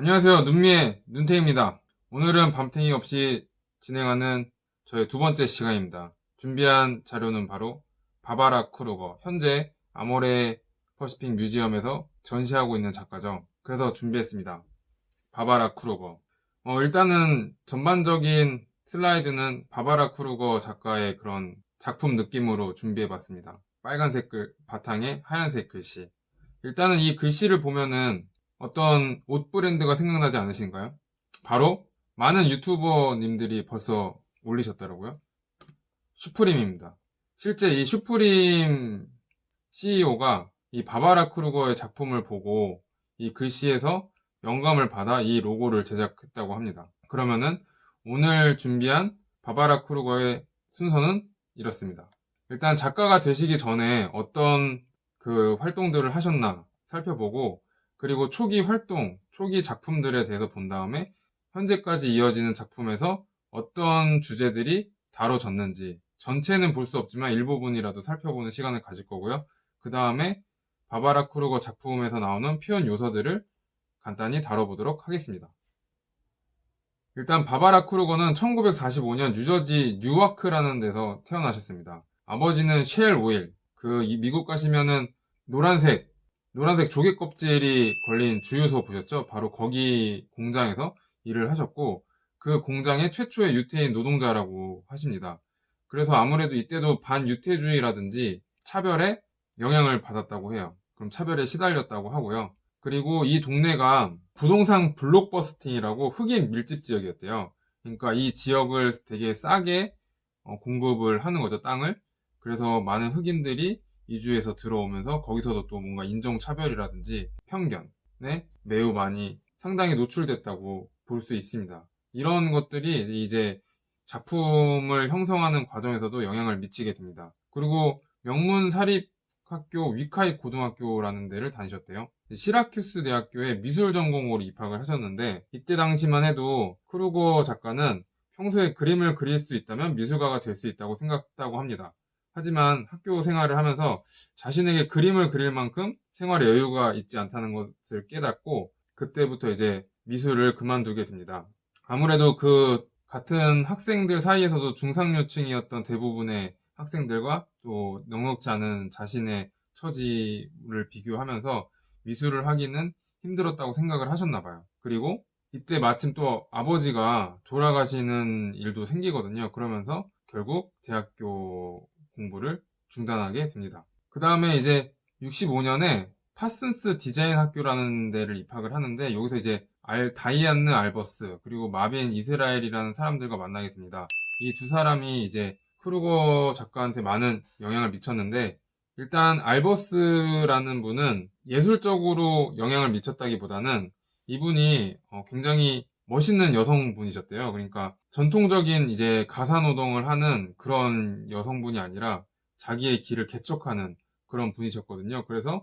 안녕하세요. 눈미의 눈탱입니다. 오늘은 밤탱이 없이 진행하는 저의 두 번째 시간입니다. 준비한 자료는 바로 바바라 쿠루거, 현재 아모레 퍼시픽 뮤지엄에서 전시하고 있는 작가죠. 그래서 준비했습니다. 바바라 쿠루거. 일단은 전반적인 슬라이드는 바바라 쿠루거 작가의 그런 작품 느낌으로 준비해봤습니다. 빨간색 바탕에 하얀색 글씨. 일단은 이 글씨를 보면은 어떤 옷 브랜드가 생각나지 않으신가요? 바로 많은 유튜버님들이 벌써 올리셨더라고요. 슈프림입니다. 실제 이 슈프림 CEO가 이 바바라 크루거의 작품을 보고 이 글씨에서 영감을 받아 이 로고를 제작했다고 합니다. 그러면은 오늘 준비한 바바라 크루거의 순서는 이렇습니다. 일단 작가가 되시기 전에 어떤 그 활동들을 하셨나 살펴보고, 그리고 초기 활동, 초기 작품들에 대해서 본 다음에 현재까지 이어지는 작품에서 어떤 주제들이 다뤄졌는지, 전체는 볼 수 없지만 일부분이라도 살펴보는 시간을 가질 거고요. 그 다음에 바바라 크루거 작품에서 나오는 표현 요소들을 간단히 다뤄보도록 하겠습니다. 일단 바바라 크루거는 1945년 뉴저지 뉴와크라는 데서 태어나셨습니다. 아버지는 쉘 오일, 미국 가시면은 노란색 조개 껍질이 걸린 주유소 보셨죠? 바로 거기 공장에서 일을 하셨고, 그 공장의 최초의 유태인 노동자라고 하십니다. 그래서 아무래도 이때도 반유태주의라든지 차별에 영향을 받았다고 해요. 그럼 차별에 시달렸다고 하고요. 그리고 이 동네가 부동산 블록버스팅이라고 흑인 밀집 지역이었대요. 그러니까 이 지역을 되게 싸게 공급을 하는 거죠, 땅을. 그래서 많은 흑인들이 이주해서 들어오면서 거기서도 또 뭔가 인종차별이라든지 편견에 매우 많이 상당히 노출됐다고 볼 수 있습니다. 이런 것들이 이제 작품을 형성하는 과정에서도 영향을 미치게 됩니다. 그리고 명문 사립학교 위카이 고등학교라는 데를 다니셨대요. 시라큐스 대학교에 미술 전공으로 입학을 하셨는데, 이때 당시만 해도 크루거 작가는 평소에 그림을 그릴 수 있다면 미술가가 될 수 있다고 생각했다고 합니다. 하지만 학교 생활을 하면서 자신에게 그림을 그릴 만큼 생활에 여유가 있지 않다는 것을 깨닫고, 그때부터 이제 미술을 그만두게 됩니다. 아무래도 그 같은 학생들 사이에서도 중상류층이었던 대부분의 학생들과 또 넉넉지 않은 자신의 처지를 비교하면서 미술을 하기는 힘들었다고 생각을 하셨나 봐요. 그리고 이때 마침 또 아버지가 돌아가시는 일도 생기거든요. 그러면서 결국 대학교 공부를 중단하게 됩니다. 그 다음에 이제 65년에 파슨스 디자인 학교라는 데를 입학을 하는데, 여기서 이제 다이안느 알버스 그리고 마빈 이스라엘이라는 사람들과 만나게 됩니다. 이 두 사람이 이제 크루거 작가한테 많은 영향을 미쳤는데, 일단 알버스라는 분은 예술적으로 영향을 미쳤다기보다는 이분이 굉장히 멋있는 여성분이셨대요. 그러니까 전통적인 이제 가사노동을 하는 그런 여성분이 아니라 자기의 길을 개척하는 그런 분이셨거든요. 그래서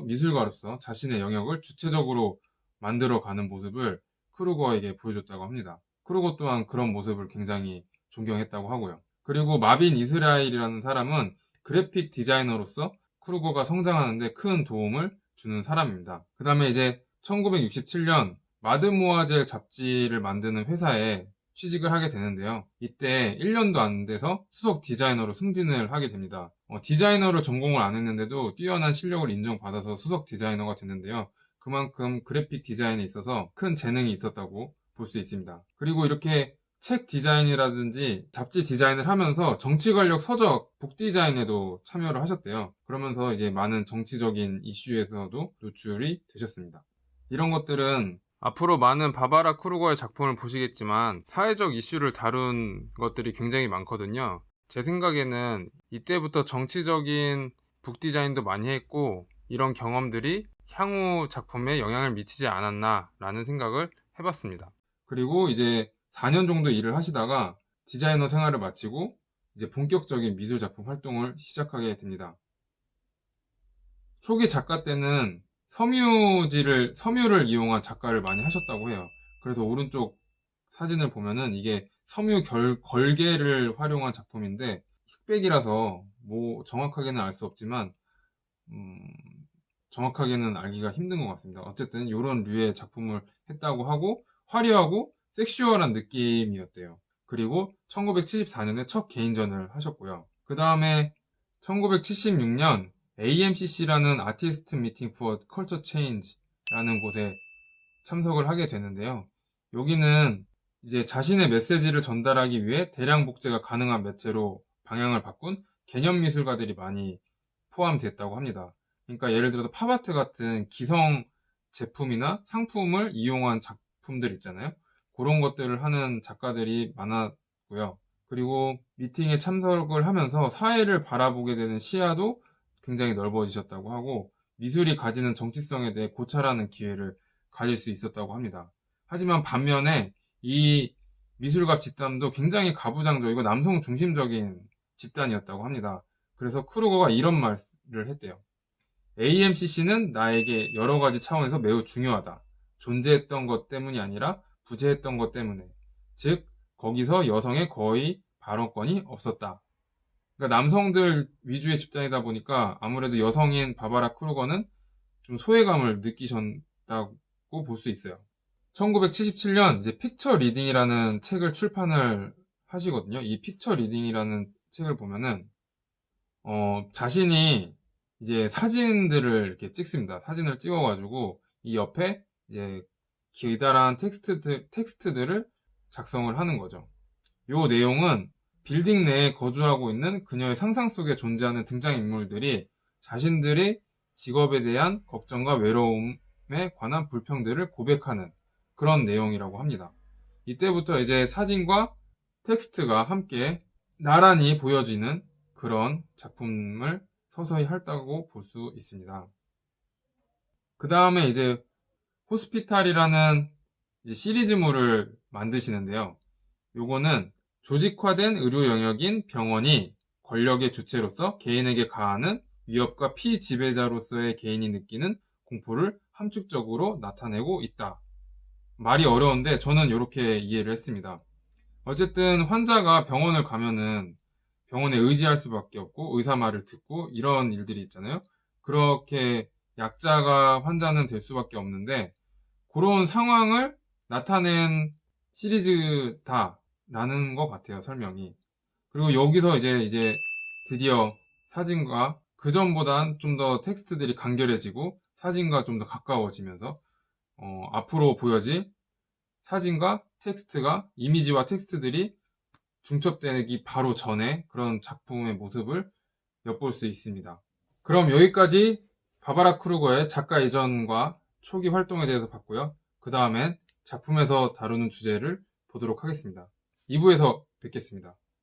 미술가로서 자신의 영역을 주체적으로 만들어가는 모습을 크루거에게 보여줬다고 합니다. 크루거 또한 그런 모습을 굉장히 존경했다고 하고요. 그리고 마빈 이스라엘이라는 사람은 그래픽 디자이너로서 크루거가 성장하는데 큰 도움을 주는 사람입니다. 그 다음에 이제 1967년 마드모아젤 잡지를 만드는 회사에 취직을 하게 되는데요. 이때 1년도 안 돼서 수석 디자이너로 승진을 하게 됩니다. 디자이너를 전공을 안 했는데도 뛰어난 실력을 인정받아서 수석 디자이너가 됐는데요. 그만큼 그래픽 디자인에 있어서 큰 재능이 있었다고 볼 수 있습니다. 그리고 이렇게 책 디자인이라든지 잡지 디자인을 하면서 정치 권력 서적 북 디자인에도 참여를 하셨대요. 그러면서 이제 많은 정치적인 이슈에서도 노출이 되셨습니다. 이런 것들은 앞으로 많은 바바라 크루거의 작품을 보시겠지만 사회적 이슈를 다룬 것들이 굉장히 많거든요. 제 생각에는 이때부터 정치적인 북 디자인도 많이 했고, 이런 경험들이 향후 작품에 영향을 미치지 않았나 라는 생각을 해봤습니다. 그리고 이제 4년 정도 일을 하시다가 디자이너 생활을 마치고 이제 본격적인 미술 작품 활동을 시작하게 됩니다. 초기 작가 때는 섬유를 이용한 작가를 많이 하셨다고 해요. 그래서 오른쪽 사진을 보면은 이게 걸개를 활용한 작품인데, 흑백이라서 뭐 정확하게는 알 수 없지만 정확하게는 알기가 힘든 것 같습니다. 어쨌든 이런 류의 작품을 했다고 하고 화려하고 섹슈얼한 느낌이었대요. 그리고 1974년에 첫 개인전을 하셨고요. 그 다음에 1976년 AMCC라는 아티스트 미팅 for Culture Change라는 곳에 참석을 하게 되는데요. 여기는 이제 자신의 메시지를 전달하기 위해 대량 복제가 가능한 매체로 방향을 바꾼 개념 미술가들이 많이 포함됐다고 합니다. 그러니까 예를 들어서 팝아트 같은 기성 제품이나 상품을 이용한 작품들 있잖아요. 그런 것들을 하는 작가들이 많았고요. 그리고 미팅에 참석을 하면서 사회를 바라보게 되는 시야도 굉장히 넓어지셨다고 하고 미술이 가지는 정치성에 대해 고찰하는 기회를 가질 수 있었다고 합니다. 하지만 반면에 이 미술가 집단도 굉장히 가부장적이고 남성 중심적인 집단이었다고 합니다. 그래서 크루거가 이런 말을 했대요. AMCC는 나에게 여러 가지 차원에서 매우 중요하다. 존재했던 것 때문이 아니라 부재했던 것 때문에. 즉, 거기서 여성의 거의 발언권이 없었다. 그러니까 남성들 위주의 집단이다 보니까 아무래도 여성인 바바라 크루거는 좀 소외감을 느끼셨다고 볼 수 있어요. 1977년 이제 픽처 리딩이라는 책을 출판을 하시거든요. 이 픽처 리딩이라는 책을 보면은 자신이 이제 사진들을 이렇게 찍습니다. 사진을 찍어가지고 이 옆에 이제 기다란 텍스트들을 작성을 하는 거죠. 요 내용은 빌딩 내에 거주하고 있는 그녀의 상상 속에 존재하는 등장인물들이 자신들의 직업에 대한 걱정과 외로움에 관한 불평들을 고백하는 그런 내용이라고 합니다. 이때부터 이제 사진과 텍스트가 함께 나란히 보여지는 그런 작품을 서서히 했다고 볼 수 있습니다. 그 다음에 이제 호스피탈이라는 이제 시리즈물을 만드시는데요. 요거는 조직화된 의료 영역인 병원이 권력의 주체로서 개인에게 가하는 위협과 피지배자로서의 개인이 느끼는 공포를 함축적으로 나타내고 있다. 말이 어려운데 저는 이렇게 이해를 했습니다. 어쨌든 환자가 병원을 가면은 병원에 의지할 수밖에 없고 의사 말을 듣고 이런 일들이 있잖아요. 그렇게 약자가 환자는 될 수밖에 없는데 그런 상황을 나타낸 시리즈다라는 것 같아요, 설명이. 그리고 여기서 이제 드디어 사진과 그전보단 좀 더 텍스트들이 간결해지고 사진과 좀 더 가까워지면서 앞으로 보여질 사진과 텍스트가 이미지와 텍스트들이 중첩되기 바로 전에 그런 작품의 모습을 엿볼 수 있습니다. 그럼 여기까지 바바라 크루거의 작가 이전과 초기 활동에 대해서 봤고요. 그 다음엔 작품에서 다루는 주제를 보도록 하겠습니다. 2부에서 뵙겠습니다.